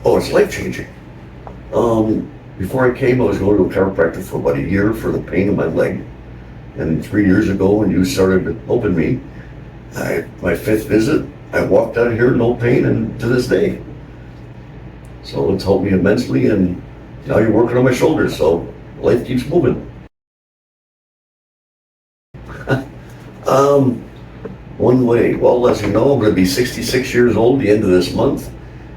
Oh, it's life-changing. Before I came, I was going to a chiropractor for about a year for the pain in my leg. And 3 years ago, when you started helping me, my fifth visit, I walked out of here no pain, and to this day. So it's helped me immensely, and now you're working on my shoulders, so life keeps moving. One way, well, as you know, I'm going to be 66 years old the end of this month.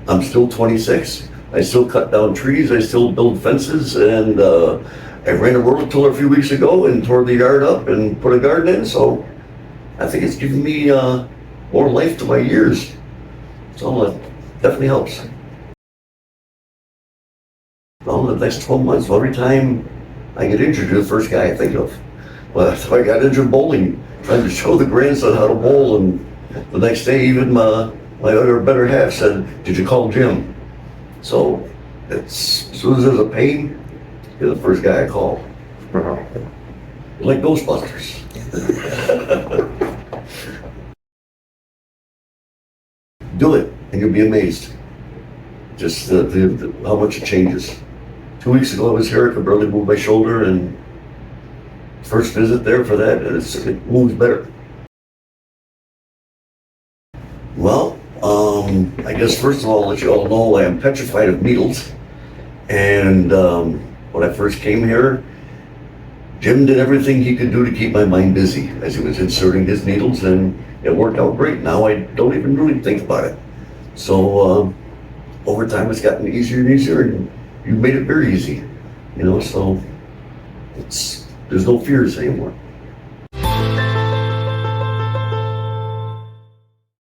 I'm still 26. I still cut down trees, I still build fences, and I ran a rototiller a few weeks ago and tore the yard up and put a garden in, so I think it's given me more life to my years. So it definitely helps. Well, the next 12 months, every time I get injured, you're the first guy I think of. Well, I got injured bowling, trying to show the grandson how to bowl, and the next day even my other better half said, "Did you call Jim?" So it's, as soon as there's a pain, you're the first guy I call. Like Ghostbusters. Do it, and you'll be amazed. Just how much it changes. 2 weeks ago I was here, I could barely move my shoulder, and first visit there for that, and it moves better. Well, I guess first of all, I'll let you all know I am petrified of needles. And when I first came here, Jim did everything he could do to keep my mind busy as he was inserting his needles, and it worked out great. Now I don't even really think about it. So over time it's gotten easier and easier, and you made it very easy, so there's no fears anymore.